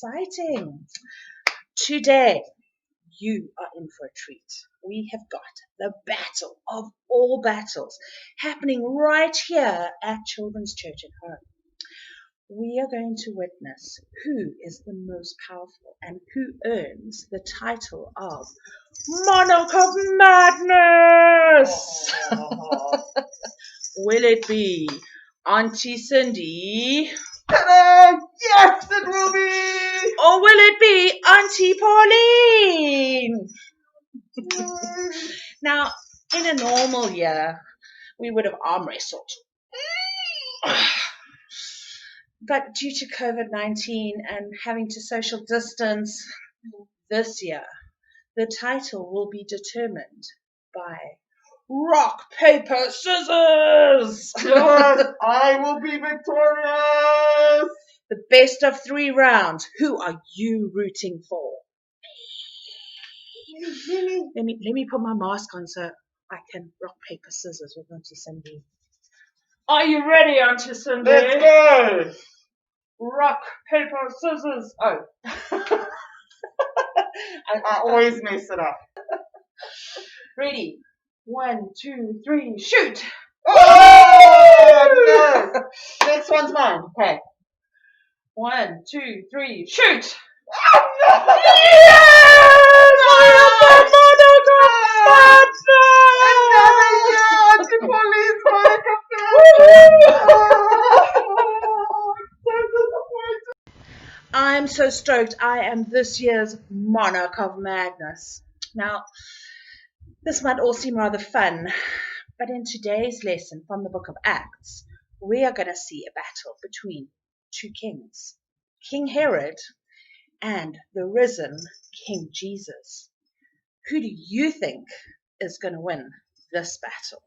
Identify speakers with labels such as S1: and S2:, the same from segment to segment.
S1: exciting. Today, you are in for a treat. We have got the battle of all battles happening right here at Children's Church at Home. We are going to witness who is the most powerful and who earns the title of Monarch of Madness. Will it be Auntie Cindy?
S2: Ta-da! Yes, it will be!
S1: Or will it be Auntie Pauline? Now, in a normal year, we would have arm wrestled. But due to COVID-19 and having to social distance this year, the title will be determined by rock, paper, scissors!
S2: Yes, I will be victorious!
S1: The best of 3 rounds. Who are you rooting for? Let me put my mask on so I can rock, paper, scissors with Auntie Cindy. Are you ready, Auntie Cindy?
S2: Let's go!
S1: Rock, paper, scissors. Oh.
S2: I always mess it up.
S1: Ready? 1, 2, 3, shoot!
S2: Oh, no! Next one's mine. Okay.
S1: 1, 2, 3, shoot!
S2: Oh, no!
S1: Yes!
S2: Another year! Auntie Pauline's Monarch of
S1: I'm so stoked. I am this year's Monarch of Madness. Now, this might all seem rather fun, but in today's lesson from the book of Acts, we are going to see a battle between 2 kings, King Herod and the risen King Jesus. Who do you think is going to win this battle?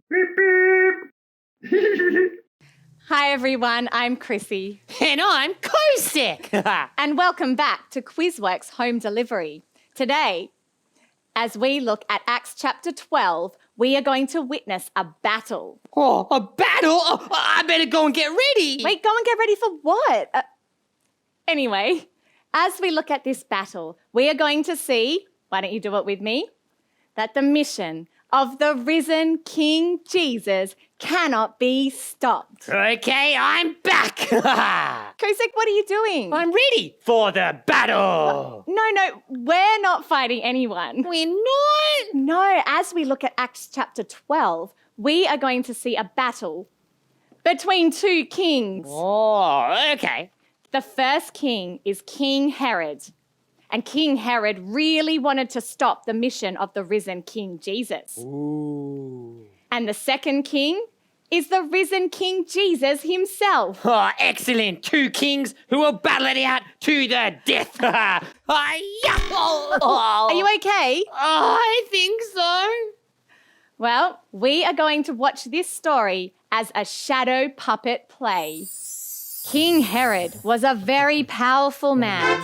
S2: Beep, beep.
S3: Hi everyone, I'm Chrissy.
S4: And I'm Kosek.
S3: And welcome back to Quizworks Home Delivery. Today, as we look at Acts chapter 12, we are going to witness a battle.
S4: Oh, a battle? Oh, I better go and get ready.
S3: Wait, go and get ready for what? Anyway, as we look at this battle, we are going to see, why don't you do it with me, that the mission of the risen King Jesus cannot be stopped.
S4: Okay, I'm back.
S3: Kosek, what are you doing?
S4: I'm ready for the battle.
S3: No, we're not fighting anyone.
S4: We're not?
S3: No, as we look at Acts chapter 12, we are going to see a battle between 2 kings.
S4: Oh, okay.
S3: The first king is King Herod. And King Herod really wanted to stop the mission of the risen King Jesus.
S4: Ooh.
S3: And the second king is the risen King Jesus himself.
S4: Oh, excellent. 2 kings who will battle it out to the death.
S3: Are you okay?
S4: I think so.
S3: Well, we are going to watch this story as a shadow puppet play. King Herod was a very powerful man,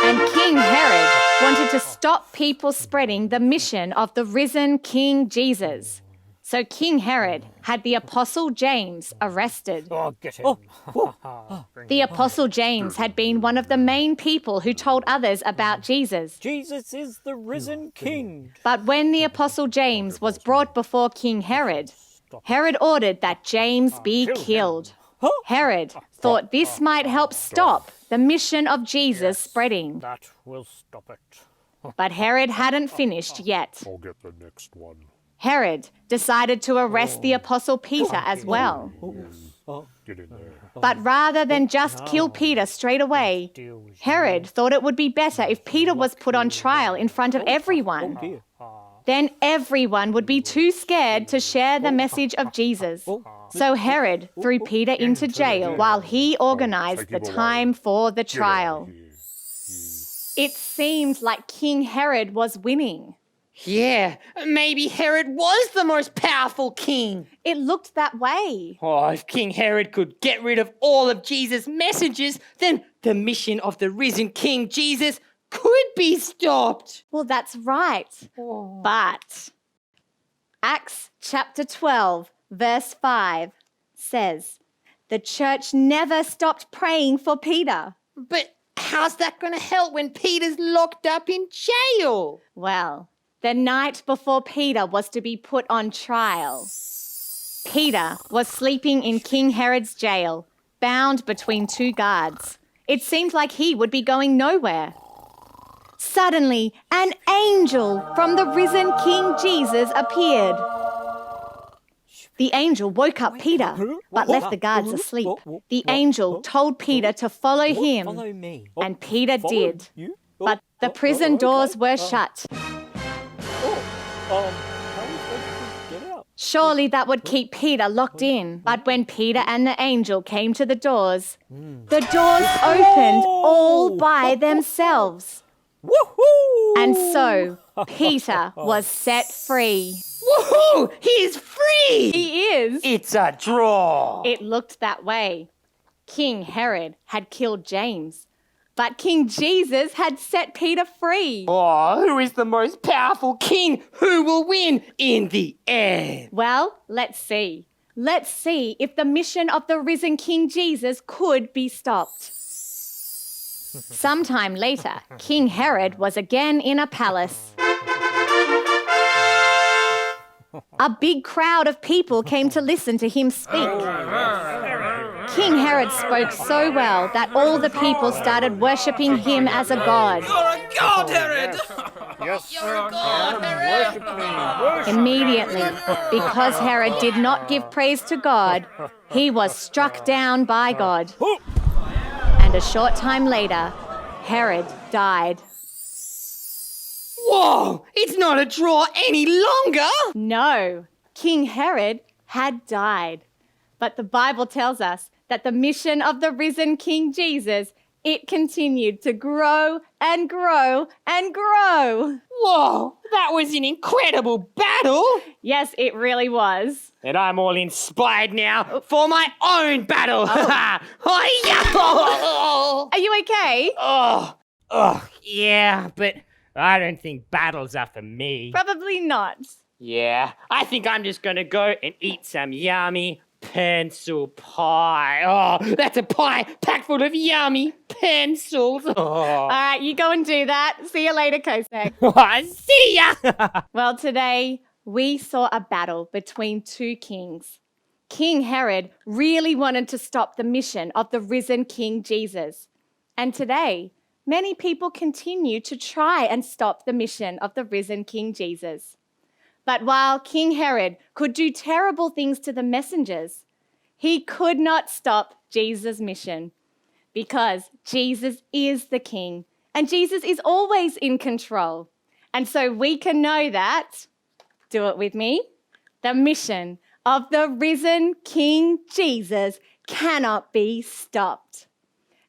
S3: and King Herod wanted to stop people spreading the mission of the risen King Jesus. So King Herod had the Apostle James arrested.
S5: Oh, get him.
S3: The Apostle James had been one of the main people who told others about Jesus.
S5: Jesus is the risen King.
S3: But when the Apostle James was brought before King Herod, Herod ordered that James be killed. Herod thought this might help stop the mission of Jesus spreading.
S5: That will stop it.
S3: But Herod hadn't finished yet.
S5: I'll get the next one.
S3: Herod decided to arrest the Apostle Peter as well.
S5: Get in there.
S3: But rather than just kill Peter straight away, Herod thought it would be better if Peter was put on trial in front of everyone. Then everyone would be too scared to share the message of Jesus. So Herod threw Peter into jail while he organized the time for the trial. It seemed like King Herod was winning.
S4: Yeah, maybe Herod was the most powerful king.
S3: It looked that way.
S4: Oh, if King Herod could get rid of all of Jesus' messages, then the mission of the risen King Jesus could be stopped.
S3: Well, that's right. But Acts chapter 12, verse 5 says, The church never stopped praying for Peter.
S4: But how's that going to help when Peter's locked up in jail?
S3: Well, the night before Peter was to be put on trial, Peter was sleeping in King Herod's jail, bound between two guards. It seemed like he would be going nowhere. Suddenly, an angel from the risen King Jesus appeared. The angel woke up Peter, but left the guards asleep. The angel told Peter to follow him,
S5: Follow me.
S3: and Peter
S5: Follow
S3: did.
S5: you?
S3: But the prison doors were shut.
S5: How are we supposed to get out?
S3: Surely that would keep Peter locked in. But when Peter and the angel came to the doors opened all by themselves.
S5: Woohoo!
S3: And so Peter was set free.
S4: Woohoo! He's free!
S3: He is.
S4: It's a draw.
S3: It looked that way. King Herod had killed James, but King Jesus had set Peter free.
S4: Oh, who is the most powerful king? Who will win in the end?
S3: Well, let's see. Let's see if the mission of the risen King Jesus could be stopped. Sometime later, King Herod was again in a palace. A big crowd of people came to listen to him speak. King Herod spoke so well that all the people started worshipping him as a god.
S6: You're a god, Herod!
S5: Yes.
S6: You're a god, Herod!
S5: Worship me. Worship.
S3: Immediately, because Herod did not give praise to God, he was struck down by God. And a short time later, Herod died.
S4: Whoa! It's not a draw any longer!
S3: No, King Herod had died. But the Bible tells us that the mission of the risen King Jesus, it continued to grow and grow and grow.
S4: Whoa! That was an incredible battle!
S3: Yes, it really was.
S4: And I'm all inspired now for my own battle!
S3: Are you okay?
S4: Yeah, but I don't think battles are for me.
S3: Probably not.
S4: Yeah, I think I'm just gonna go and eat some yummy pencil pie. Oh, that's a pie packed full of yummy pencils.
S3: All right, you go and do that. See you later, Kosek.
S4: See ya!
S3: Well, today we saw a battle between two kings. King Herod really wanted to stop the mission of the risen King Jesus. And today, many people continue to try and stop the mission of the risen King Jesus. But while King Herod could do terrible things to the messengers, he could not stop Jesus' mission, because Jesus is the King and Jesus is always in control. And so we can know that, do it with me, the mission of the risen King Jesus cannot be stopped.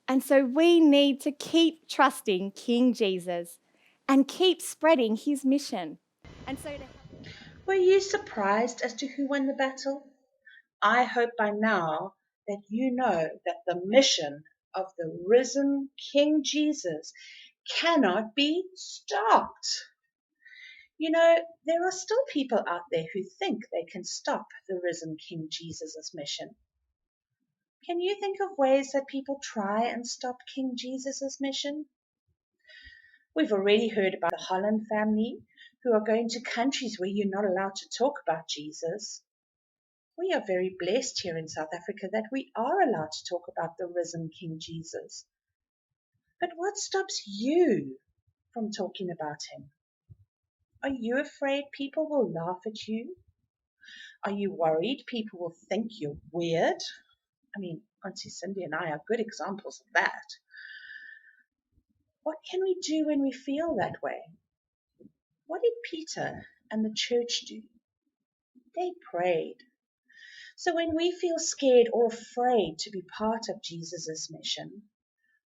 S3: And so we need to keep trusting King Jesus and keep spreading his mission. And so
S1: Were you surprised as to who won the battle? I hope by now that you know that the mission of the risen King Jesus cannot be stopped. You know, there are still people out there who think they can stop the risen King Jesus' mission. Can you think of ways that people try and stop King Jesus' mission? We've already heard about the Holland family who are going to countries where you're not allowed to talk about Jesus. We are very blessed here in South Africa that we are allowed to talk about the risen King Jesus. But what stops you from talking about him? Are you afraid people will laugh at you? Are you worried people will think you're weird? I mean, Auntie Cindy and I are good examples of that. What can we do when we feel that way? What did Peter and the church do? They prayed. So when we feel scared or afraid to be part of Jesus' mission,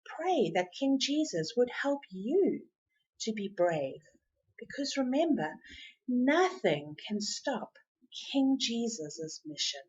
S1: pray that King Jesus would help you to be brave. Because remember, nothing can stop King Jesus' mission.